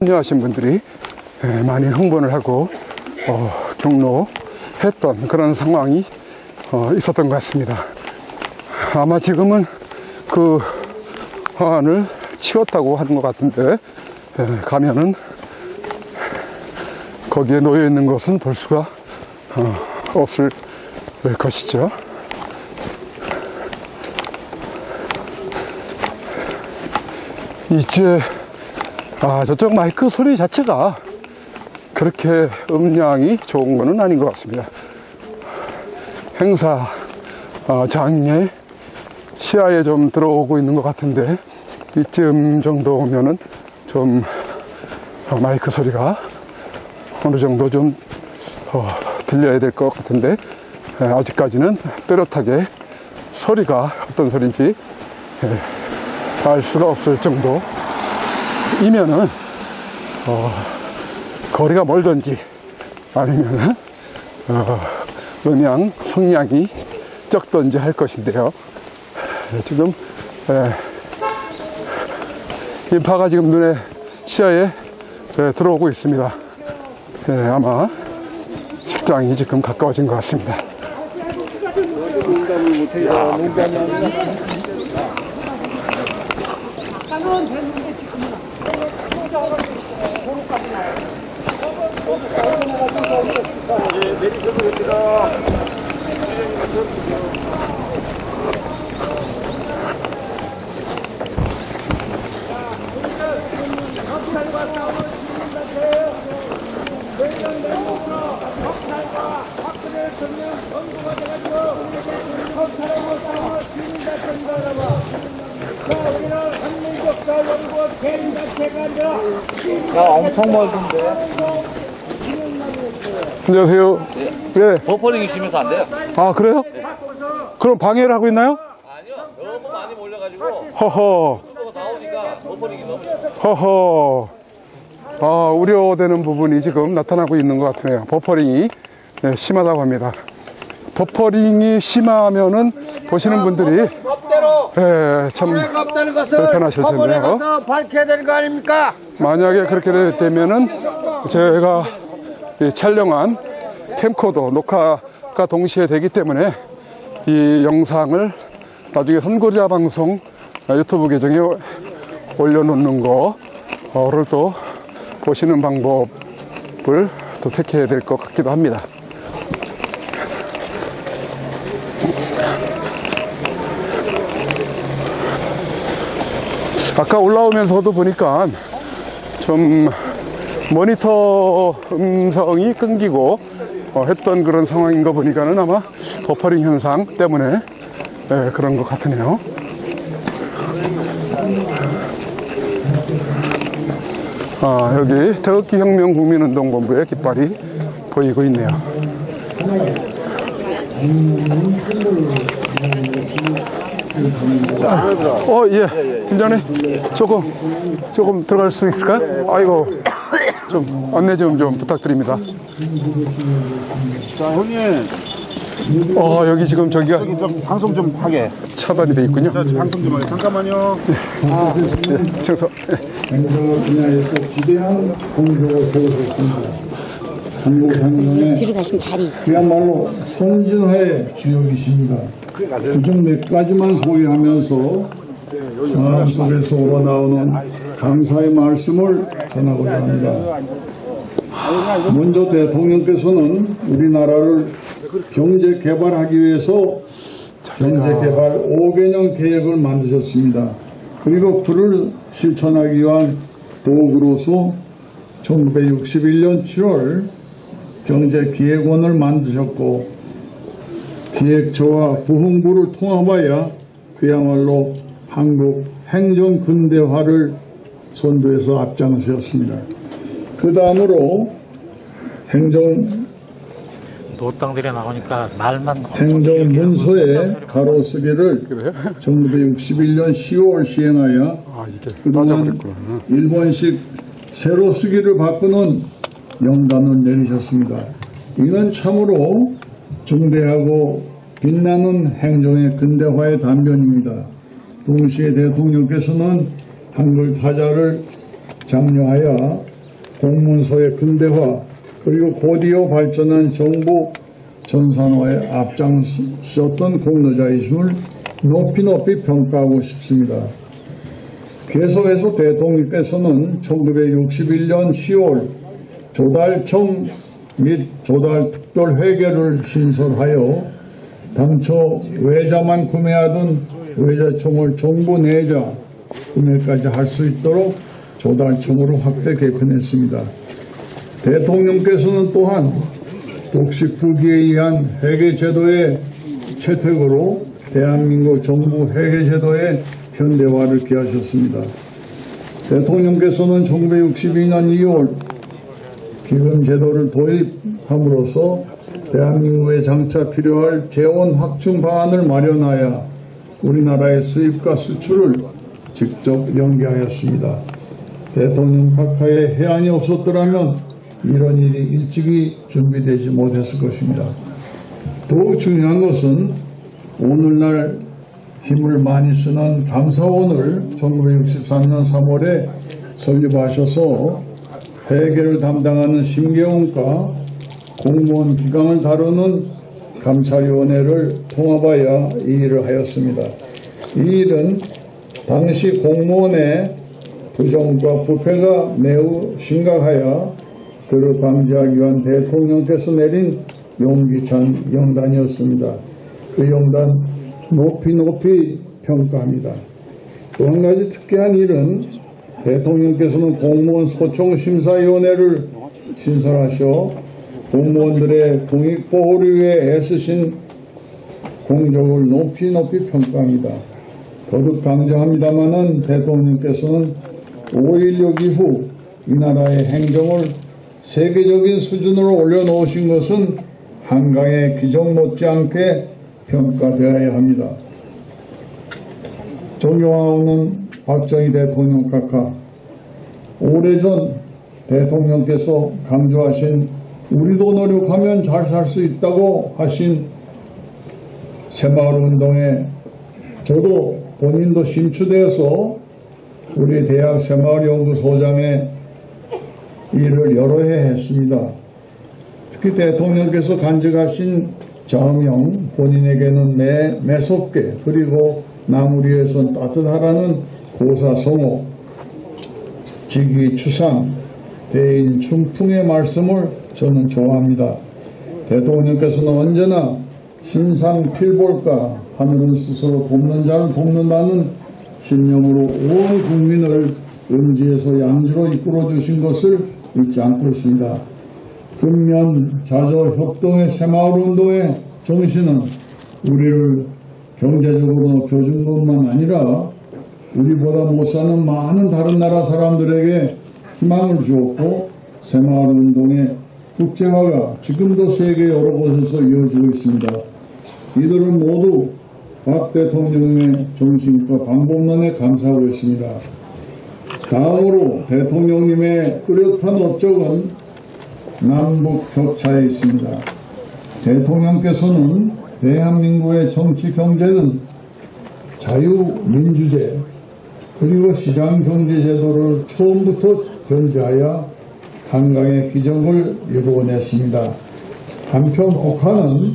참여하신 분들이 많이 흥분을 하고 경로했던 그런 상황이 있었던 것 같습니다. 아마 지금은 그 화환을 치웠다고 하는 것 같은데 가면은 거기에 놓여 있는 것은 볼 수가 없을 것이죠. 이제 저쪽 마이크 소리 자체가 그렇게 음량이 좋은 것은 아닌 것 같습니다. 행사 장에 시야에 좀 들어오고 있는 것 같은데 이쯤 정도 오면은 좀 마이크 소리가 어느 정도 좀 들려야 될 것 같은데 아직까지는 또렷하게 소리가 어떤 소리인지 알 수가 없을 정도이면은 거리가 멀든지 아니면은 음향 성량이 적든지 할 것인데요. 지금 인파가 지금 눈에 시야에 들어오고 있습니다. 아마 식장이 지금 가까워진 것 같습니다. 엄청 멀던데. 안녕하세요. 네. 버퍼링이 심해서 안 돼요. 아, 그래요? 네. 그럼 방해를 하고 있나요? 아니요. 너무 많이 몰려가지고 허허. 속도가 다 오니까 버퍼링이 너무 심해요. 허허. 우려되는 부분이 지금 나타나고 있는 것 같네요. 버퍼링이 심하다고 합니다. 버퍼링이 심하면은 보시는 분들이 참 불편하실 텐데요. 가서 밝혀야 되는 거 아닙니까? 만약에 그렇게 되면은 제가 촬영한 캠코더 녹화가 동시에 되기 때문에 이 영상을 나중에 선고자 방송 유튜브 계정에 올려놓는 거를 또 보시는 방법을 또 택해야 될 것 같기도 합니다. 아까 올라오면서도 보니까 좀 모니터 음성이 끊기고 했던 그런 상황인 거 보니까는 아마 버퍼링 현상 때문에 그런 것 같으네요. 여기 태극기 혁명 국민운동본부의 깃발이 보이고 있네요. 예. 팀장님, 조금 들어갈 수 있을까요? 아이고, 좀 안내 좀 부탁드립니다. 자, 형님. 여기 지금 저기가 좀 방송 좀 하게. 차단이 돼 있군요. 자, 방송 좀 하게. 잠깐만요. 청소. 행정 분야에서 지대한 공조가 세워졌습니다. 한국 행정의 뒤로 가시면 자리 있어요. 그야말로 선진화의 주역이십니다. 그중 몇 가지만 소개하면서 마음속에서 우러나오는 감사의 말씀을 전하고자 합니다. 먼저 대통령께서는 우리나라를 경제 개발하기 위해서 경제 개발 5개년 계획을 만드셨습니다. 그리고 그를 실천하기 위한 도구로서 1961년 7월 경제기획원을 만드셨고 기획처와 부흥부를 통합하여 그야말로 한국 행정 근대화를 선도해서 앞장서셨습니다. 그 다음으로 노땅들이 나오니까 말만 행정문서의 가로쓰기를 1961년 10월 시행하여 그동안 일본식 세로쓰기를 바꾸는 영단을 내리셨습니다. 이는 참으로 중대하고 빛나는 행정의 근대화의 단변입니다. 동시에 대통령께서는 한글 타자를 장려하여 공문서의 근대화 그리고 곧이어 발전한 정부 전산화에 앞장섰던 공로자이심을 높이 평가하고 싶습니다. 계속해서 대통령께서는 1961년 10월 조달청 및 조달특별회계를 신설하여 당초 외자만 구매하던 외자청을 정부 내자 구매까지 할 수 있도록 조달청으로 확대 개편했습니다. 대통령께서는 또한 독식부기에 의한 회계제도의 채택으로 대한민국 정부 회계제도의 현대화를 기하셨습니다. 대통령께서는 1962년 2월 기금제도를 도입함으로써 대한민국에 장차 필요할 재원 확충 방안을 마련하여 우리나라의 수입과 수출을 직접 연계하였습니다. 대통령 각하의 해안이 없었더라면 이런 일이 일찍이 준비되지 못했을 것입니다. 더욱 중요한 것은 오늘날 힘을 많이 쓰는 감사원을 1963년 3월에 설립하셔서 회계를 담당하는 심계원과 공무원 기강을 다루는 감찰위원회를 통합하여 이 일을 하였습니다. 이 일은 당시 공무원의 부정과 부패가 매우 심각하여 그를 방지하기 위한 대통령께서 내린 용기찬 영단이었습니다. 그 영단 높이 평가합니다. 또 한 가지 특이한 일은 대통령께서는 공무원 소총심사위원회를 신설하셔 공무원들의 공익보호를 위해 애쓰신 공적을 높이 평가합니다. 거듭 강조합니다마는 대통령께서는 5.16 이후 이 나라의 행정을 세계적인 수준으로 올려놓으신 것은 한강의 기적 못지않게 평가되어야 합니다. 존경하는 박정희 대통령 각하, 오래전 대통령께서 강조하신 우리도 노력하면 잘 살 수 있다고 하신 새마을운동에 저도 본인도 심취되어서 우리 대학 새마을연구소장의 일을 여러 해 했습니다. 특히 대통령께서 간직하신 저명, 본인에게는 매섭게 그리고 나무리에선 따뜻하라는 고사성어, 직위추상, 대인 충풍의 말씀을 저는 좋아합니다. 대통령께서는 언제나 신상필볼까 하늘은 스스로 돕는 자를 돕는다는 신념으로 온 국민을 음지에서 양지로 이끌어 주신 것을 잊지 않고 있습니다. 근면 자조 협동의 새마을운동의 정신은 우리를 경제적으로 높여준 것만 아니라 우리보다 못 사는 많은 다른 나라 사람들에게 희망을 주었고 새마을운동의 국제화가 지금도 세계 여러 곳에서 이어지고 있습니다. 이들은 모두 박 대통령의 정신과 방법론에 감사하고 있습니다. 다음으로 대통령님의 뚜렷한 업적은 남북 격차에 있습니다. 대통령께서는 대한민국의 정치 경제는 자유민주제 그리고 시장경제제도를 처음부터 견지하여 한강의 기적을 이루어냈습니다. 한편 북한은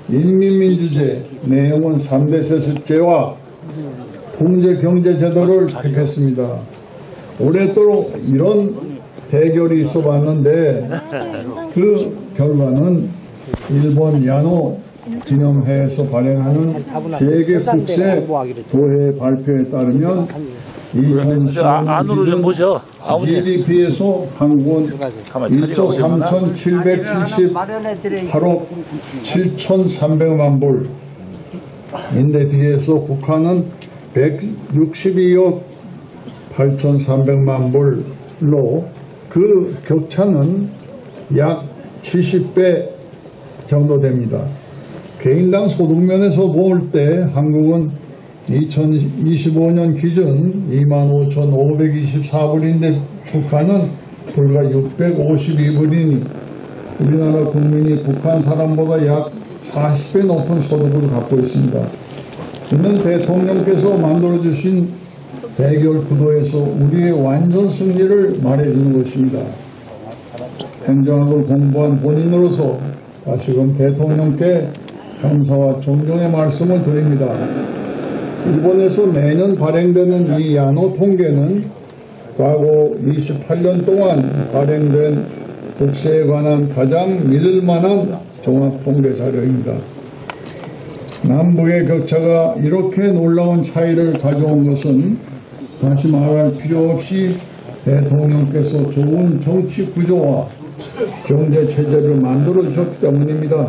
인민민주제, 내용은 3대 세습제와 통제경제제도를 택했습니다. 오랫도록 이런 대결이 있어봤는데 그 결과는 일본 야노 기념회에서 발행하는 세계 국세 도해 발표에 따르면 2015년 GDP에서 한국은 1조 3,778억 7,300만 불인데 비해서 북한은 162억 8,300만 불로 그 격차는 약 70배 정도 됩니다. 개인당 소득면에서 볼 때 한국은 2025년 기준 25,524불인데 북한은 불과 652불이니 우리나라 국민이 북한 사람보다 약 40배 높은 소득을 갖고 있습니다. 이는 대통령께서 만들어주신 대결 구도에서 우리의 완전 승리를 말해주는 것입니다. 행정학을 공부한 본인으로서 다시금 대통령께 감사와 존경의 말씀을 드립니다. 일본에서 매년 발행되는 이 야노 통계는 과거 28년 동안 발행된 국세에 관한 가장 믿을 만한 종합 통계 자료입니다. 남북의 격차가 이렇게 놀라운 차이를 가져온 것은 다시 말할 필요 없이 대통령께서 좋은 정치 구조와 경제 체제를 만들어 주셨기 때문입니다.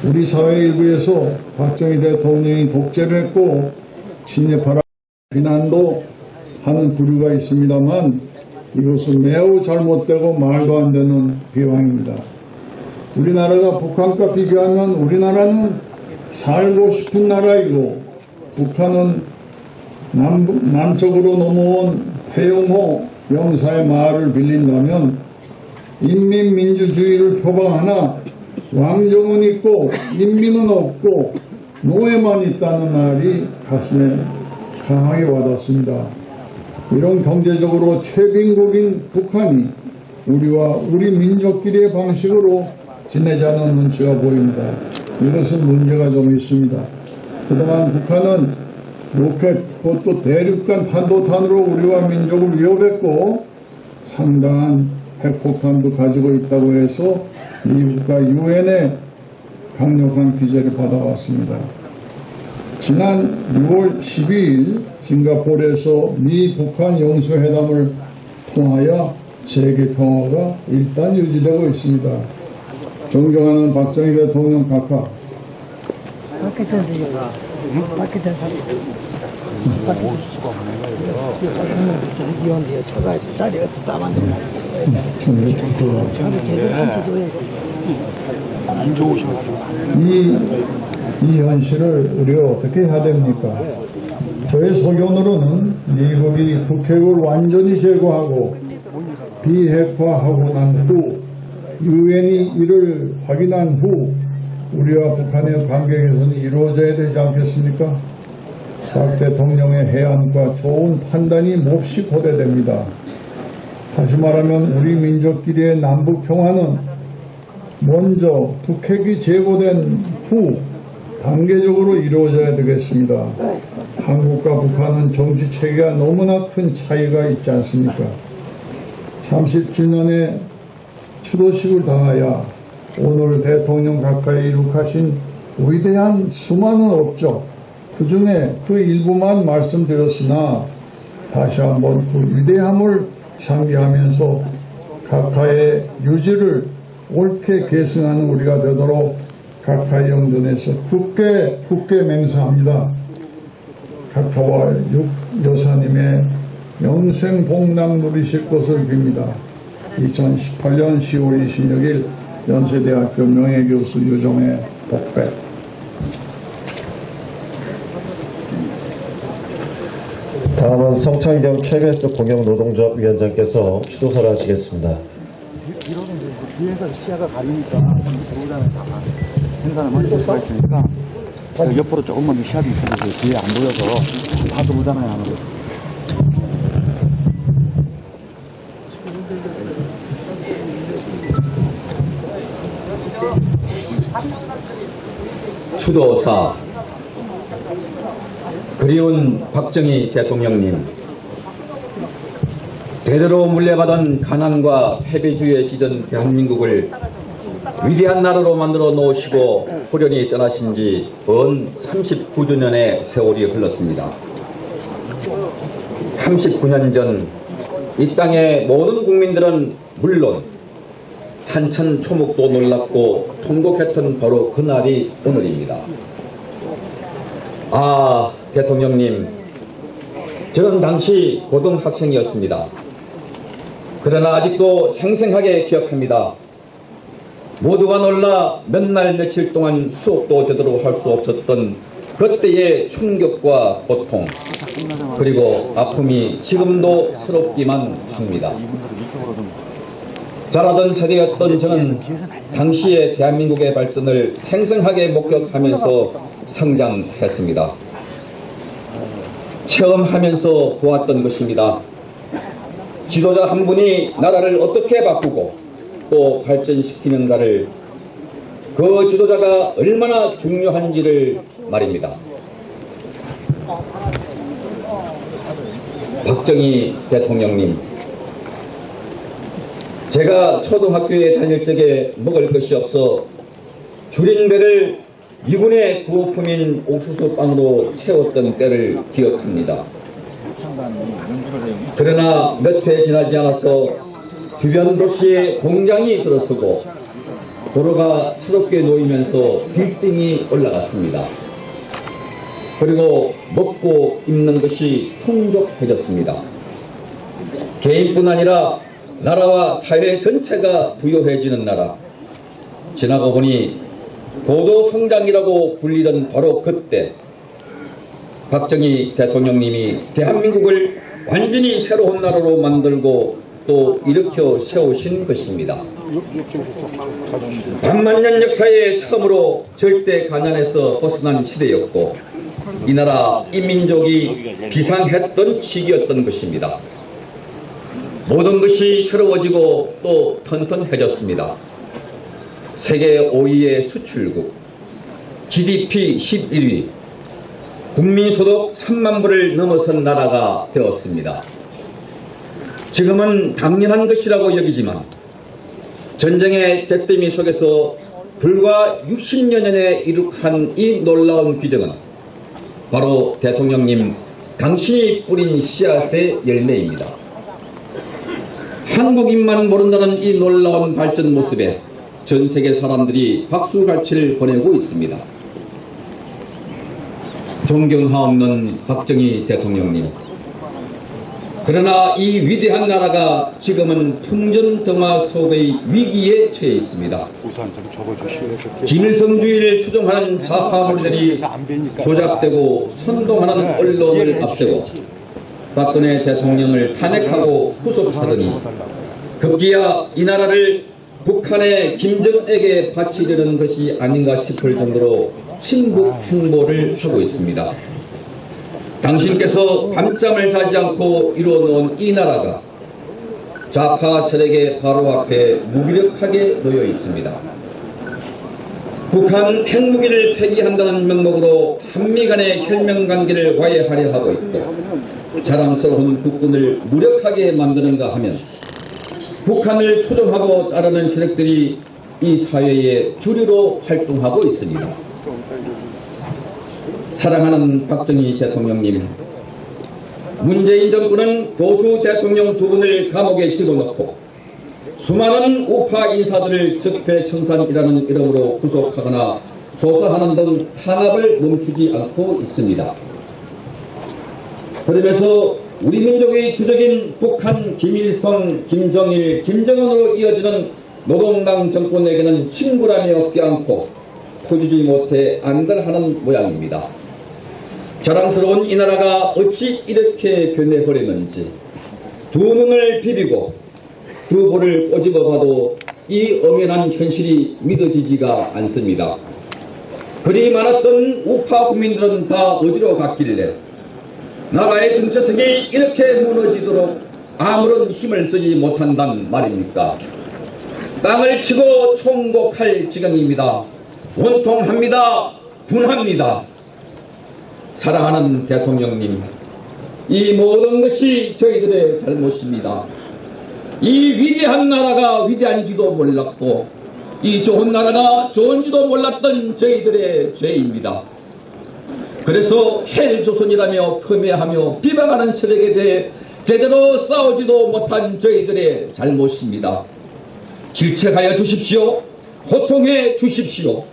우리 사회 일부에서 박정희 대통령이 독재를 했고 친일파라 비난도 하는 부류가 있습니다만 이것은 매우 잘못되고 말도 안 되는 비방입니다. 우리나라가 북한과 비교하면 우리나라는 살고 싶은 나라이고 북한은 남쪽으로 넘어온 태영호 영사의 말을 빌린다면 인민민주주의를 표방하나 왕정은 있고 인민은 없고 노예만 있다는 말이 가슴에 강하게 와닿습니다. 이런 경제적으로 최빈국인 북한이 우리와 우리 민족끼리의 방식으로 지내자는 눈치가 보입니다. 이것은 문제가 좀 있습니다. 그동안 북한은 로켓, 그것도 대륙간 탄도탄으로 우리와 민족을 위협했고 상당한 핵폭탄도 가지고 있다고 해서 미국과 유엔의 강력한 규제를 받아왔습니다. 지난 6월 12일 싱가포르에서 미 북한 영수회담을 통하여 세계 평화가 일단 유지되고 있습니다. 존경하는 박정희 대통령 각하, 밖에 전세가 밖에 전세 이혼 뒤에 서가에서 자리 어디 다 만들어 자리 제대로 앉혀줘야 이 현실을 우리가 어떻게 해야 됩니까? 저의 소견으로는 미국이 북핵을 완전히 제거하고 비핵화하고 난 후 유엔이 이를 확인한 후 우리와 북한의 관계 개선이 이루어져야 되지 않겠습니까? 박 대통령의 해안과 좋은 판단이 몹시 고려됩니다. 다시 말하면 우리 민족끼리의 남북 평화는 먼저 북핵이 제거된 후 단계적으로 이루어져야 되겠습니다. 한국과 북한은 정치 체계가 너무나 큰 차이가 있지 않습니까? 30주년의 추도식을 당하여 오늘 대통령 가까이 이룩하신 위대한 수많은 업적, 그 중에 그 일부만 말씀드렸으나 다시 한번 그 위대함을 상기하면서 각하의 유지를 옳게 계승하는 우리가 되도록 각하의 영전에서 굳게 맹세합니다. 각하와 여사님의 영생복락 누리실 것을 빕니다. 2018년 10월 26일 연세대학교 명예교수 유정의 복백. 다음은 성창경 KBS 공영노동조합 위원장께서 추도사를 하시겠습니다. 뒤에서 시야가 가리니까 들어오잖아요. 행사를 많이 볼 수가 있으니까 옆으로 조금만 더 시야를 있어주세요. 뒤에 안 보여서 다 들어오잖아요. 아무래도. 추도사 그리운 박정희 대통령님, 대대로 물려가던 가난과 패배주의에 찌든 대한민국을 위대한 나라로 만들어 놓으시고 호련히 떠나신 지 언 39주년의 세월이 흘렀습니다. 39년 전 이 땅의 모든 국민들은 물론 산천초목도 놀랍고 통곡했던 바로 그날이 오늘입니다. 아, 대통령님, 저는 당시 고등학생이었습니다. 그러나 아직도 생생하게 기억합니다. 모두가 놀라 몇 날 며칠 동안 수업도 제대로 할 수 없었던 그때의 충격과 고통, 그리고 아픔이 지금도 새롭기만 합니다. 자라던 세대였던 저는 당시의 대한민국의 발전을 생생하게 목격하면서 성장했습니다. 체험하면서 보았던 것입니다. 지도자 한 분이 나라를 어떻게 바꾸고 또 발전시키는가를 그 지도자가 얼마나 중요한지를 말입니다. 박정희 대통령님, 제가 초등학교에 다닐 적에 먹을 것이 없어 줄인 배를 미군의 구호품인 옥수수빵으로 채웠던 때를 기억합니다. 그러나 몇 해 지나지 않아서 주변 도시에 공장이 들어서고 도로가 새롭게 놓이면서 빌딩이 올라갔습니다. 그리고 먹고 입는 것이 풍족해졌습니다. 개인뿐 아니라 나라와 사회 전체가 부유해지는 나라. 지나고 보니 고도 성장이라고 불리던 바로 그때 박정희 대통령님이 대한민국을 완전히 새로운 나라로 만들고 또 일으켜 세우신 것입니다. 반만년 역사에 처음으로 절대 가난에서 벗어난 시대였고 이 나라 이 민족이 비상했던 시기였던 것입니다. 모든 것이 새로워지고 또 튼튼해졌습니다. 세계 5위의 수출국, GDP 11위, 국민소득 3만 불을 넘어선 나라가 되었습니다. 지금은 당연한 것이라고 여기지만 전쟁의 잿더미 속에서 불과 60여 년에 이룩한 이 놀라운 규정은 바로 대통령님 당신이 뿌린 씨앗의 열매입니다. 한국인만 모른다는 이 놀라운 발전 모습에 전 세계 사람들이 박수갈채를 보내고 있습니다. 존경하옵는 박정희 대통령님, 그러나 이 위대한 나라가 지금은 풍전등화 속의 위기에 처해 있습니다. 김일성주의를 추종하는 좌파물들이 조작되고 선동하는 언론을 앞세워 박근혜 대통령을 탄핵하고 후속하더니 급기야 이 나라를 북한의 김정은에게 바치려는 것이 아닌가 싶을 정도로 친북 행보를 하고 있습니다. 당신께서 밤잠을 자지 않고 이루어놓은 이 나라가 좌파 세력의 바로 앞에 무기력하게 놓여 있습니다. 북한 핵무기를 폐기한다는 명목으로 한미 간의 혈맹관계를 와해하려 하고 있고 자랑스러운 국군을 무력하게 만드는가 하면 북한을 추종하고 따르는 세력들이 이 사회의 주류로 활동하고 있습니다. 사랑하는 박정희 대통령님, 문재인 정부는 보수 대통령 두 분을 감옥에 집어넣고 수많은 우파 인사들을 적폐청산이라는 이름으로 구속하거나 조사하는 등 탄압을 멈추지 않고 있습니다. 그러면서 우리 민족의 주적인 북한, 김일성, 김정일, 김정은으로 이어지는 노동당 정권에게는 친구라며 껴안고 포주지 못해 안달하는 모양입니다. 자랑스러운 이 나라가 어찌 이렇게 변해버렸는지 두 눈을 비비고 두 볼을 꼬집어봐도 이 엄연한 현실이 믿어지지가 않습니다. 그리 많았던 우파 국민들은 다 어디로 갔길래 나라의 정체성이 이렇게 무너지도록 아무런 힘을 쓰지 못한단 말입니까? 땅을 치고 총복할 지경입니다. 원통합니다. 분합니다. 사랑하는 대통령님, 이 모든 것이 저희들의 잘못입니다. 이 위대한 나라가 위대한지도 몰랐고 이 좋은 나라가 좋은지도 몰랐던 저희들의 죄입니다. 그래서 헬조선이라며 폄훼하며 비방하는 세력에 대해 제대로 싸우지도 못한 저희들의 잘못입니다. 질책하여 주십시오. 호통해 주십시오.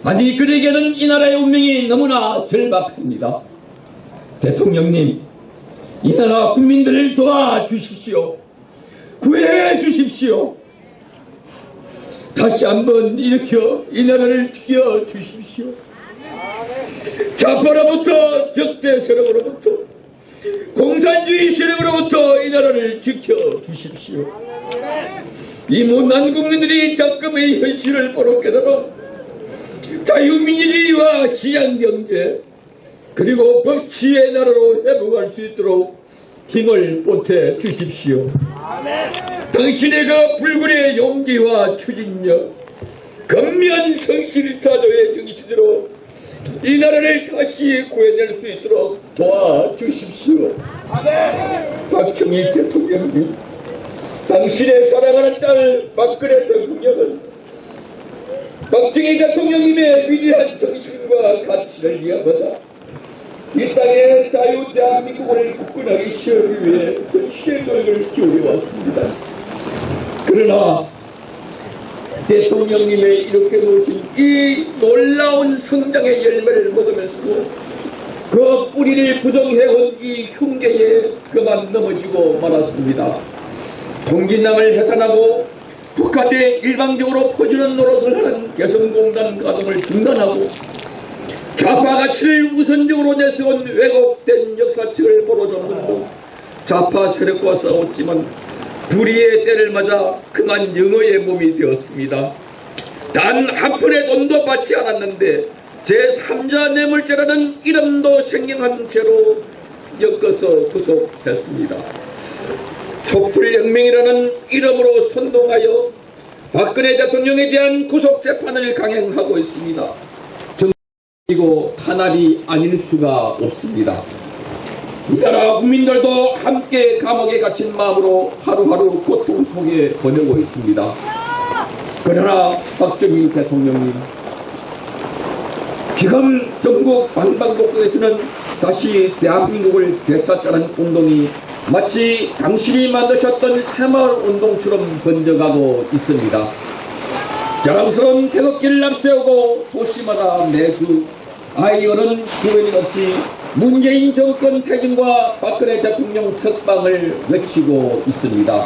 아니, 그에게는 이 나라의 운명이 너무나 절박합니다. 대통령님, 이 나라 국민들을 도와주십시오. 구해 주십시오. 다시 한번 일으켜 이 나라를 지켜 주십시오. 좌파로부터 적대 세력으로부터 공산주의 세력으로부터 이 나라를 지켜 주십시오. 이 못난 국민들이 작금의 현실을 보러 깨달아 자유민주주의와 시장경제, 그리고 법치의 나라로 회복할 수 있도록 힘을 보태 주십시오. 당신의 그 불굴의 용기와 추진력, 건면한 성실사조의 정신으로 이 나라를 다시 구해낼 수 있도록 도와주십시오. 박정희 대통령님, 당신의 사랑하는 딸 박근혜 대통령은 박정희 대통령님의 위대한 정신과 가치를 이어받아 이 땅의 자유 대한민국을 굳건하게 세우기 위해 전시의 노력을 기울여왔습니다. 그러나 대통령님의 이렇게 놓으신 이 놀라운 성장의 열매를 먹으면서도 그 뿌리를 부정해온 이 흉계에 그만 넘어지고 말았습니다. 통진당을 해산하고 북한에 일방적으로 퍼주는 노릇을 하는 개성공단 가동을 중단하고 좌파 가치를 우선적으로 내세운 왜곡된 역사책을 보러잡는 등 좌파 세력과 싸웠지만 불의의 때를 맞아 그만 영어의 몸이 되었습니다. 단 한 푼의 돈도 받지 않았는데 제3자 뇌물죄라는 이름도 생경한 죄로 엮어서 구속했습니다. 촛불혁명이라는 이름으로 선동하여 박근혜 대통령에 대한 구속재판을 강행하고 있습니다. 이고 하나리 아닐 수가 없습니다. 이 나라 국민들도 함께 감옥에 갇힌 마음으로 하루하루 고통 속에 보내고 있습니다. 그러나 박정희 대통령님, 지금 전국 방방곡곡에서는 다시 대한민국을 되찾자는 운동이 마치 당신이 만드셨던 새마을 운동처럼 번져가고 있습니다. 자랑스러운 태극기를 앞세우고 도시마다 매주 아이언은 구원이 없이 문재인 정권 퇴진과 박근혜 대통령 석방을 외치고 있습니다.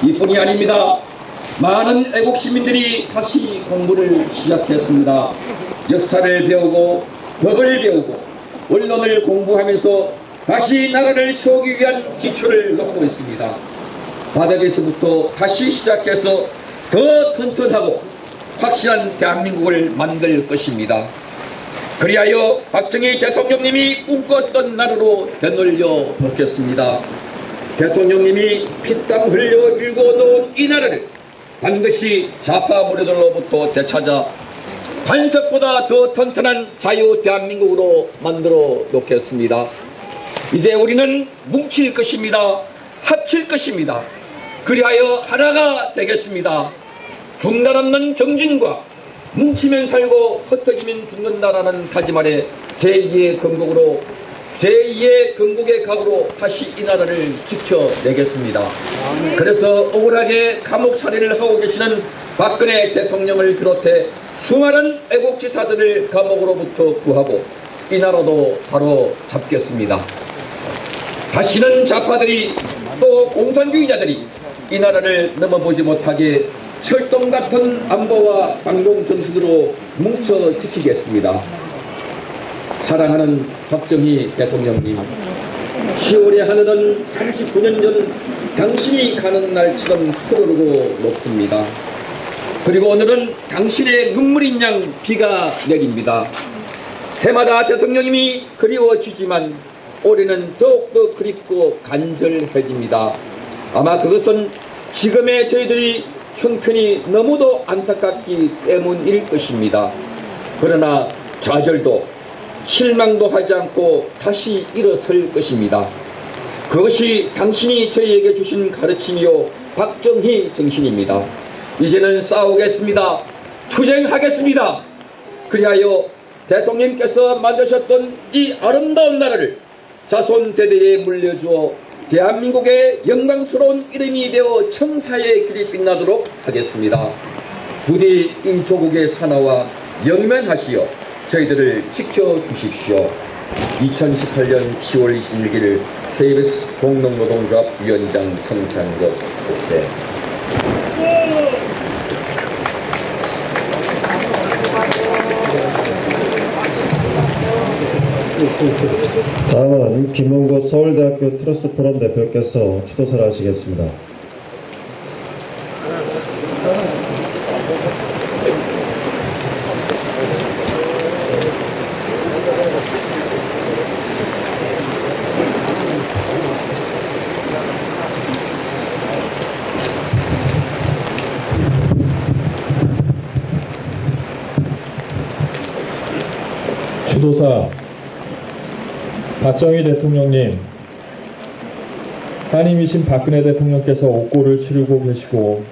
이뿐이 아닙니다. 많은 애국 시민들이 다시 공부를 시작했습니다. 역사를 배우고 법을 배우고 언론을 공부하면서 다시 나라를 세우기 위한 기초를 놓고 있습니다. 바닥에서부터 다시 시작해서 더 튼튼하고 확실한 대한민국을 만들 것입니다. 그리하여 박정희 대통령님이 꿈꿨던 나라로 되돌려 놓겠습니다. 대통령님이 피땀 흘려 일궈놓은 이 나라를 반드시 좌파 무리들로부터 되찾아 반석보다 더 튼튼한 자유 대한민국으로 만들어 놓겠습니다. 이제 우리는 뭉칠 것입니다. 합칠 것입니다. 그리하여 하나가 되겠습니다. 중단 없는 정진과 뭉치면 살고 흩어지면 죽는다라는 다짐 아래 제2의 건국으로 제2의 건국의 각오로 다시 이 나라를 지켜내겠습니다. 그래서 억울하게 감옥 살이를 하고 계시는 박근혜 대통령을 비롯해 수많은 애국지사들을 감옥으로부터 구하고 이 나라도 바로 잡겠습니다. 다시는 좌파들이 또 공산주의자들이 이 나라를 넘어보지 못하게 철동 같은 안보와 방공 정신으로 뭉쳐 지키겠습니다. 사랑하는 박정희 대통령님, 10월의 하늘은 39년 전 당신이 가는 날처럼 푸르르고 높습니다. 그리고 오늘은 당신의 눈물인 양 비가 내립니다. 해마다 대통령님이 그리워지지만 올해는 더욱더 그립고 간절해집니다. 아마 그것은 지금의 저희들이 형편이 너무도 안타깝기 때문일 것입니다. 그러나 좌절도 실망도 하지 않고 다시 일어설 것입니다. 그것이 당신이 저희에게 주신 가르침이요 박정희 정신입니다. 이제는 싸우겠습니다. 투쟁하겠습니다. 그리하여 대통령께서 만드셨던 이 아름다운 나라를 자손 대대에 물려주어 대한민국의 영광스러운 이름이 되어 청사의 길이 빛나도록 하겠습니다. 부디 이 조국의 산하와 영면하시어 저희들을 지켜주십시오. 2018년 10월 26일 KBS 공동노동조합 위원장 성창섭. 네. 다음은 김문구 서울대학교 트러스 포럼 대표께서 추도사를 하시겠습니다. 지도사 박정희 대통령님, 한임이신 박근혜 대통령께서 옥고를 치르고 계시고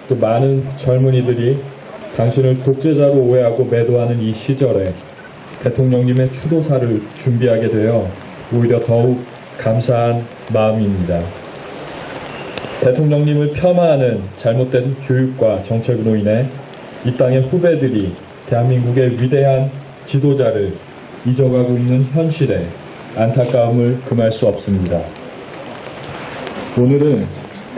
또 많은 젊은이들이 당신을 독재자로 오해하고 매도하는 이 시절에 대통령님의 추도사를 준비하게 되어 오히려 더욱 감사한 마음입니다. 대통령님을 폄하하는 잘못된 교육과 정책으로 인해 이 땅의 후배들이 대한민국의 위대한 지도자를 잊어가고 있는 현실에 안타까움을 금할 수 없습니다. 오늘은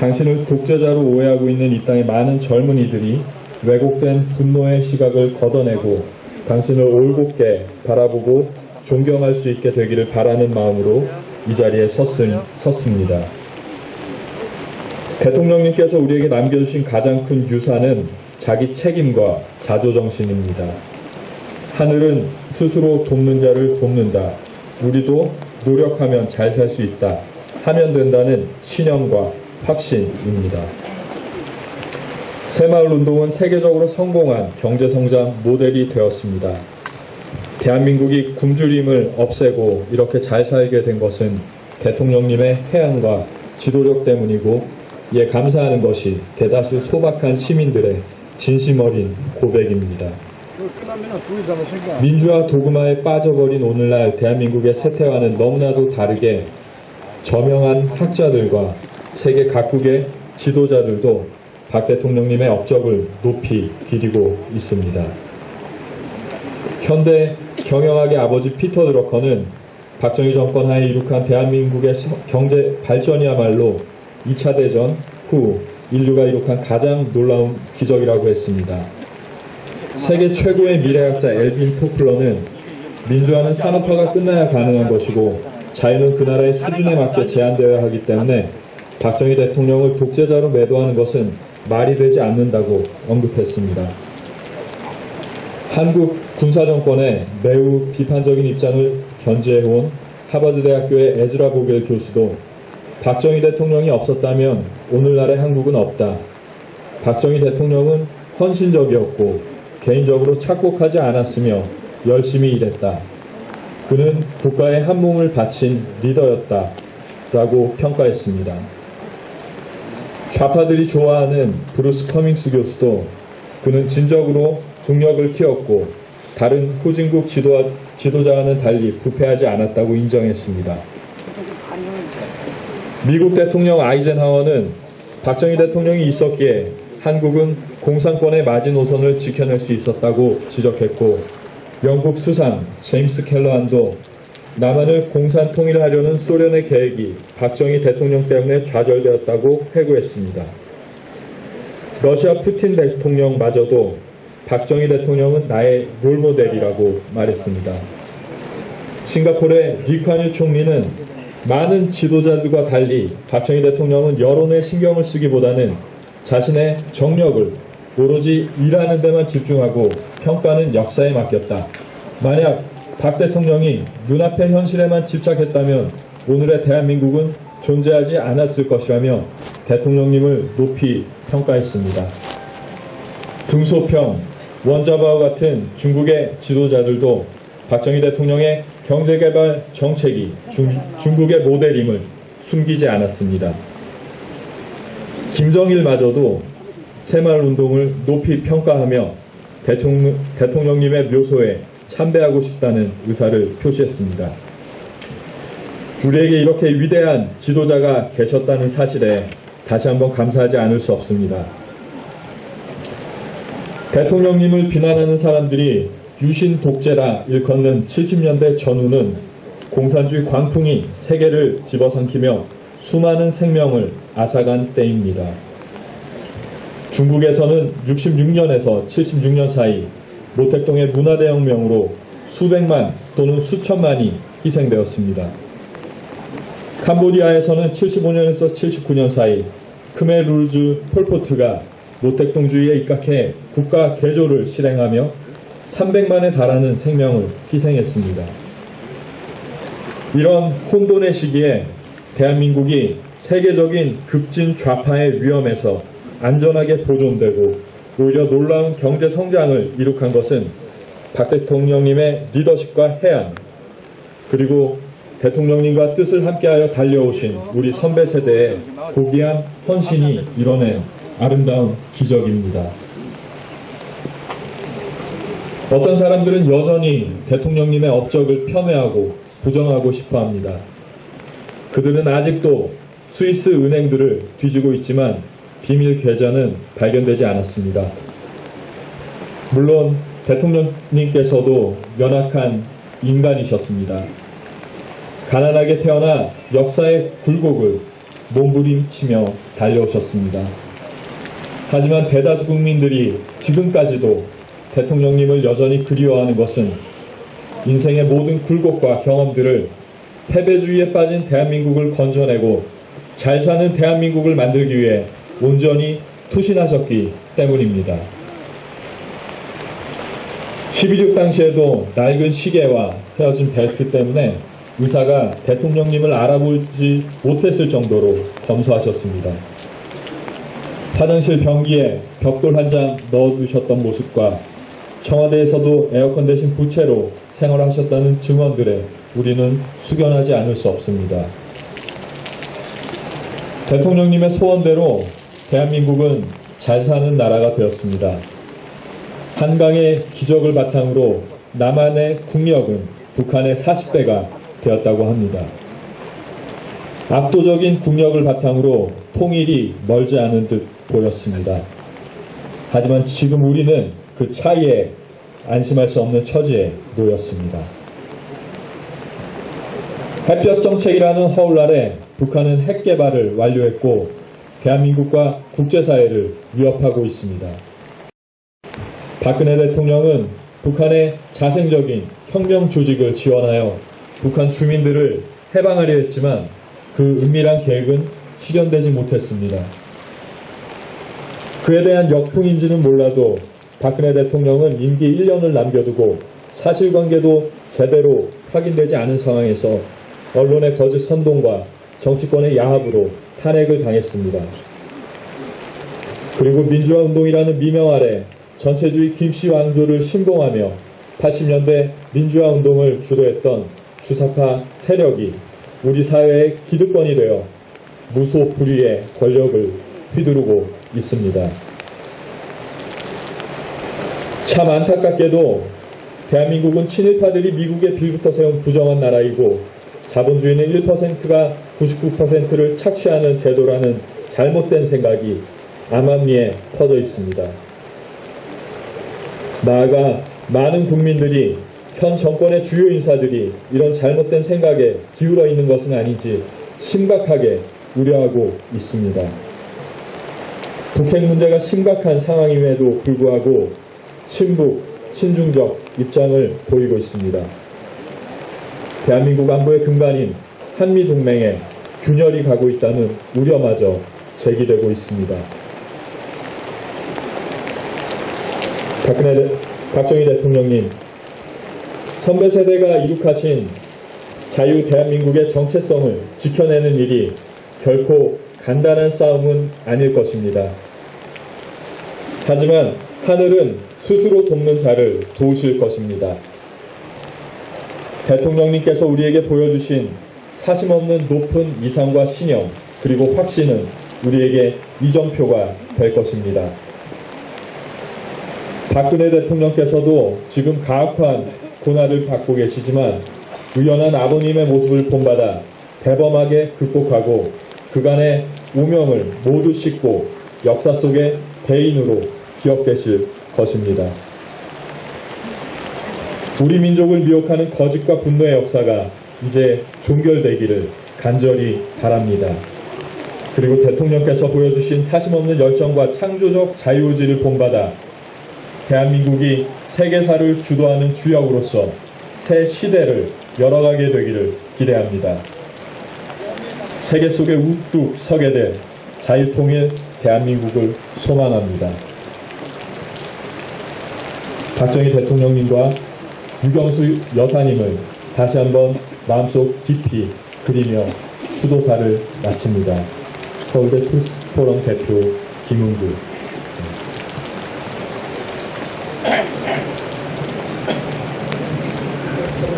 당신을 독재자로 오해하고 있는 이 땅의 많은 젊은이들이 왜곡된 분노의 시각을 걷어내고 당신을 올곧게 바라보고 존경할 수 있게 되기를 바라는 마음으로 이 자리에 섰습니다. 대통령님께서 우리에게 남겨주신 가장 큰 유산은 자기 책임과 자조정신입니다. 하늘은 스스로 돕는 자를 돕는다. 우리도 노력하면 잘 살 수 있다. 하면 된다는 신념과 확신입니다. 새마을운동은 세계적으로 성공한 경제성장 모델이 되었습니다. 대한민국이 굶주림을 없애고 이렇게 잘 살게 된 것은 대통령님의 해안과 지도력 때문이고 이에 감사하는 것이 대다수 소박한 시민들의 진심 어린 고백입니다. 민주화 도그마에 빠져버린 오늘날 대한민국의 세태와는 너무나도 다르게 저명한 학자들과 세계 각국의 지도자들도 박 대통령님의 업적을 높이 기리고 있습니다. 현대 경영학의 아버지 피터 드러커는 박정희 정권 하에 이룩한 대한민국의 경제 발전이야말로 2차 대전 후 인류가 이룩한 가장 놀라운 기적이라고 했습니다. 세계 최고의 미래학자 엘빈 토플러는 민주화는 산업화가 끝나야 가능한 것이고 자유는 그 나라의 수준에 맞게 제한되어야 하기 때문에 박정희 대통령을 독재자로 매도하는 것은 말이 되지 않는다고 언급했습니다. 한국 군사정권에 매우 비판적인 입장을 견지해온 하버드대학교의 에즈라 보겔 교수도 박정희 대통령이 없었다면 오늘날의 한국은 없다. 박정희 대통령은 헌신적이었고 개인적으로 착복하지 않았으며 열심히 일했다. 그는 국가의 한 몸을 바친 리더였다. 라고 평가했습니다. 좌파들이 좋아하는 브루스 커밍스 교수도 그는 진적으로 국력을 키웠고 다른 후진국 지도자와는 달리 부패하지 않았다고 인정했습니다. 미국 대통령 아이젠하워는 박정희 대통령이 있었기에 한국은 공산권의 마지노선을 지켜낼 수 있었다고 지적했고 영국 수상 제임스 켈러안도 남한을 공산 통일하려는 소련의 계획이 박정희 대통령 때문에 좌절되었다고 회고했습니다. 러시아 푸틴 대통령마저도 박정희 대통령은 나의 롤모델이라고 말했습니다. 싱가포르의 리쿠안유 총리는 많은 지도자들과 달리 박정희 대통령은 여론에 신경을 쓰기보다는 자신의 정력을 오로지 일하는 데만 집중하고 평가는 역사에 맡겼다. 만약 박 대통령이 눈앞의 현실에만 집착했다면 오늘의 대한민국은 존재하지 않았을 것이라며 대통령님을 높이 평가했습니다. 등소평, 원자바오 같은 중국의 지도자들도 박정희 대통령의 경제개발 정책이 중국의 모델임을 숨기지 않았습니다. 김정일마저도 새마을운동을 높이 평가하며 대통령님의 묘소에 참배하고 싶다는 의사를 표시했습니다. 우리에게 이렇게 위대한 지도자가 계셨다는 사실에 다시 한번 감사하지 않을 수 없습니다. 대통령님을 비난하는 사람들이 유신 독재라 일컫는 70년대 전후는 공산주의 광풍이 세계를 집어삼키며 수많은 생명을 앗아간 때입니다. 중국에서는 66년에서 76년 사이 모택동의 문화대혁명으로 수백만 또는 수천만이 희생되었습니다. 캄보디아에서는 75년에서 79년 사이 크메르즈 폴포트가 모택동주의에 입각해 국가 개조를 실행하며 300만에 달하는 생명을 희생했습니다. 이런 혼돈의 시기에 대한민국이 세계적인 급진 좌파의 위험에서 안전하게 보존되고 오히려 놀라운 경제 성장을 이룩한 것은 박 대통령님의 리더십과 해안, 그리고 대통령님과 뜻을 함께하여 달려오신 우리 선배 세대의 고귀한 헌신이 이뤄낸 아름다운 기적입니다. 어떤 사람들은 여전히 대통령님의 업적을 폄훼하고 부정하고 싶어합니다. 그들은 아직도 스위스 은행들을 뒤지고 있지만 비밀 계좌는 발견되지 않았습니다. 물론 대통령님께서도 연약한 인간이셨습니다. 가난하게 태어나 역사의 굴곡을 몸부림치며 달려오셨습니다. 하지만 대다수 국민들이 지금까지도 대통령님을 여전히 그리워하는 것은 인생의 모든 굴곡과 경험들을 패배주의에 빠진 대한민국을 건져내고 잘 사는 대한민국을 만들기 위해 온전히 투신하셨기 때문입니다. 11.6 당시에도 낡은 시계와 헤어진 벨트 때문에 의사가 대통령님을 알아보지 못했을 정도로 검소하셨습니다. 화장실 변기에 벽돌 한 장 넣어두셨던 모습과 청와대에서도 에어컨 대신 부채로 생활하셨다는 증언들에 우리는 숙연하지 않을 수 없습니다. 대통령님의 소원대로 대한민국은 잘 사는 나라가 되었습니다. 한강의 기적을 바탕으로 남한의 국력은 북한의 40배가 되었다고 합니다. 압도적인 국력을 바탕으로 통일이 멀지 않은 듯 보였습니다. 하지만 지금 우리는 그 차이에 안심할 수 없는 처지에 놓였습니다. 햇볕 정책이라는 허울 아래 북한은 핵 개발을 완료했고 대한민국과 국제사회를 위협하고 있습니다. 박근혜 대통령은 북한의 자생적인 혁명 조직을 지원하여 북한 주민들을 해방하려 했지만 그 은밀한 계획은 실현되지 못했습니다. 그에 대한 역풍인지는 몰라도 박근혜 대통령은 임기 1년을 남겨두고 사실관계도 제대로 확인되지 않은 상황에서 언론의 거짓 선동과 정치권의 야합으로 탄핵을 당했습니다. 그리고 민주화운동이라는 미명 아래 전체주의 김씨 왕조를 신봉하며 80년대 민주화운동을 주도했던 주사파 세력이 우리 사회의 기득권이 되어 무소불위의 권력을 휘두르고 있습니다. 참 안타깝게도 대한민국은 친일파들이 미국에 빌부터 세운 부정한 나라이고 자본주의는 1%가 99%를 착취하는 제도라는 잘못된 생각이 암암리에 퍼져 있습니다. 나아가 많은 국민들이 현 정권의 주요 인사들이 이런 잘못된 생각에 기울어 있는 것은 아닌지 심각하게 우려하고 있습니다. 북핵 문제가 심각한 상황임에도 불구하고 친북, 친중적 입장을 보이고 있습니다. 대한민국 안보의 근간인 한미동맹에 균열이 가고 있다는 우려마저 제기되고 있습니다. 박정희 대통령님, 선배 세대가 이룩하신 자유 대한민국의 정체성을 지켜내는 일이 결코 간단한 싸움은 아닐 것입니다. 하지만 하늘은 스스로 돕는 자를 도우실 것입니다. 대통령님께서 우리에게 보여주신 사심없는 높은 이상과 신념 그리고 확신은 우리에게 이정표가 될 것입니다. 박근혜 대통령께서도 지금 가혹한 고난을 받고 계시지만 의연한 아버님의 모습을 본받아 대범하게 극복하고 그간의 우명을 모두 씻고 역사 속의 대인으로 기억되실 것입니다. 우리 민족을 미혹하는 거짓과 분노의 역사가 이제 종결되기를 간절히 바랍니다. 그리고 대통령께서 보여주신 사심없는 열정과 창조적 자유의지를 본받아 대한민국이 세계사를 주도하는 주역으로서 새 시대를 열어가게 되기를 기대합니다. 세계 속에 우뚝 서게 될 자유통일 대한민국을 소망합니다. 박정희 대통령님과 유경수 여사님을 다시 한번 마음속 깊이 그리며 추도사를 마칩니다. 서울대 투스포럼 대표 김은구.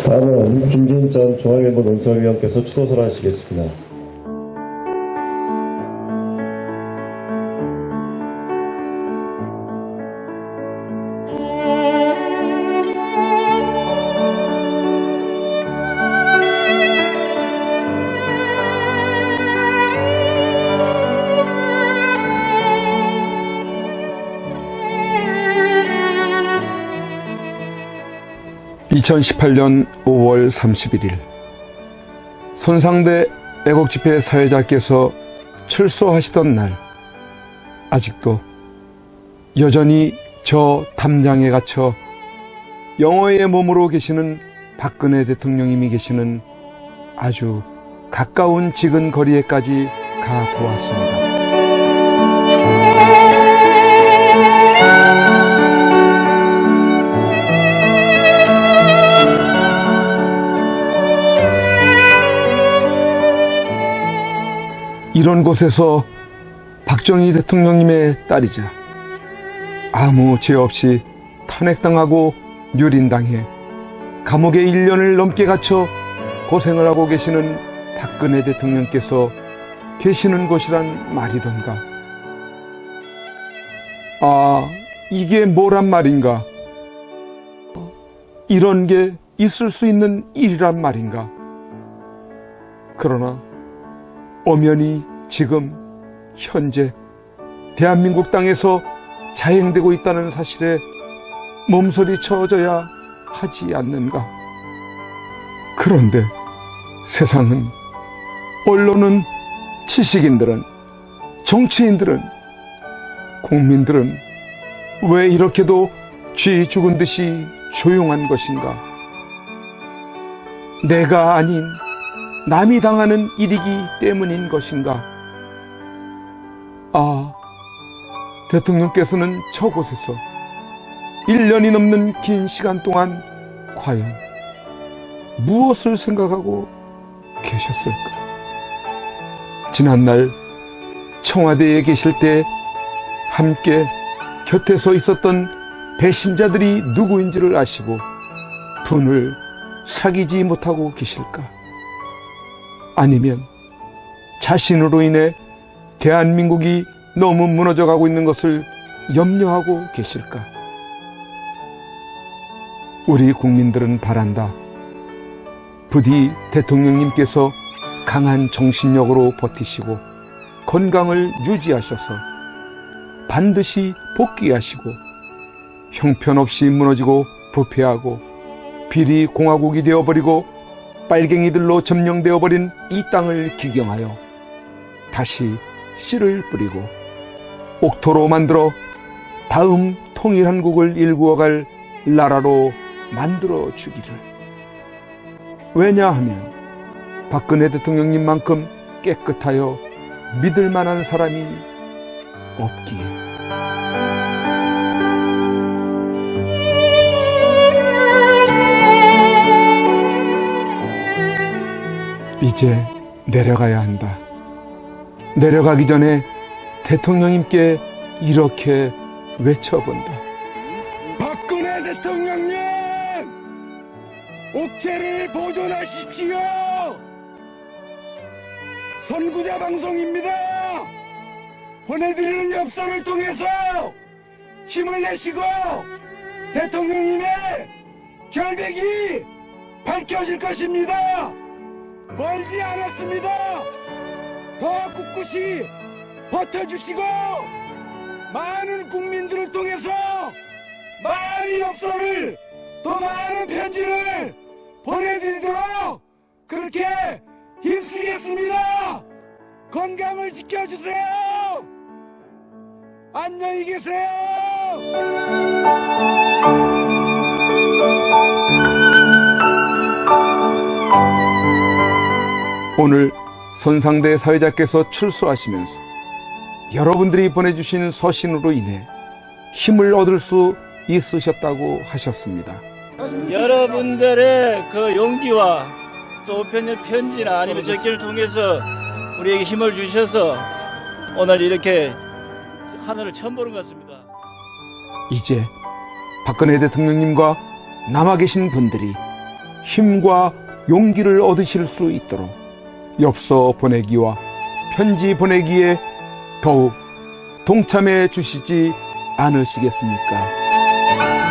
다음은 김기인 전 중앙일보 논설위원께서 추도서를 하시겠습니다. (2018년 5월 31일) 손상대 애국집회 사회자께서 출소하시던 날, 아직도 여전히 저 담장에 갇혀 영어의 몸으로 계시는 박근혜 대통령님이 계시는 아주 가까운 지근 거리에까지 가보았습니다. 이런 곳에서 박정희 대통령님의 딸이자 아무 죄 없이 탄핵당하고 멸인당해 감옥에 1년을 넘게 갇혀 고생을 하고 계시는 박근혜 대통령께서 계시는 곳이란 말이던가. 아, 이게 뭐란 말인가? 이런 게 있을 수 있는 일이란 말인가? 그러나 엄연히 지금 현재 대한민국 땅에서 자행되고 있다는 사실에 몸서리 쳐져야 하지 않는가. 그런데 세상은, 언론은, 지식인들은, 정치인들은, 국민들은 왜 이렇게도 쥐 죽은 듯이 조용한 것인가? 내가 아닌 남이 당하는 일이기 때문인 것인가? 아, 대통령께서는 저곳에서 1년이 넘는 긴 시간 동안 과연 무엇을 생각하고 계셨을까? 지난날 청와대에 계실 때 함께 곁에서 있었던 배신자들이 누구인지를 아시고 분을 사귀지 못하고 계실까? 아니면 자신으로 인해 대한민국이 너무 무너져가고 있는 것을 염려하고 계실까? 우리 국민들은 바란다. 부디 대통령님께서 강한 정신력으로 버티시고 건강을 유지하셔서 반드시 복귀하시고 형편없이 무너지고 부패하고 비리 공화국이 되어버리고 빨갱이들로 점령되어버린 이 땅을 기경하여 다시 씨를 뿌리고 옥토로 만들어 다음 통일한국을 일구어갈 나라로 만들어 주기를. 왜냐하면 박근혜 대통령님만큼 깨끗하여 믿을 만한 사람이 없기에. 이제 내려가야 한다. 내려가기 전에 대통령님께 이렇게 외쳐본다. 박근혜 대통령님! 옥체를 보존하십시오! 선구자 방송입니다! 보내드리는 엽서를 통해서 힘을 내시고 대통령님의 결백이 밝혀질 것입니다! 멀지 않았습니다. 더 꿋꿋이 버텨주시고 많은 국민들을 통해서 많은 엽서를, 더 많은 편지를 보내드리도록 그렇게 힘쓰겠습니다. 건강을 지켜주세요. 안녕히 계세요. 오늘 손상대 사회자께서 출소하시면서 여러분들이 보내주신 서신으로 인해 힘을 얻을 수 있으셨다고 하셨습니다. 여러분들의 그 용기와 또 우편의 편지나 아니면 적기를 통해서 우리에게 힘을 주셔서 오늘 이렇게 하늘을 처음 보는 것 같습니다. 이제 박근혜 대통령님과 남아 계신 분들이 힘과 용기를 얻으실 수 있도록 엽서 보내기와 편지 보내기에 더욱 동참해 주시지 않으시겠습니까?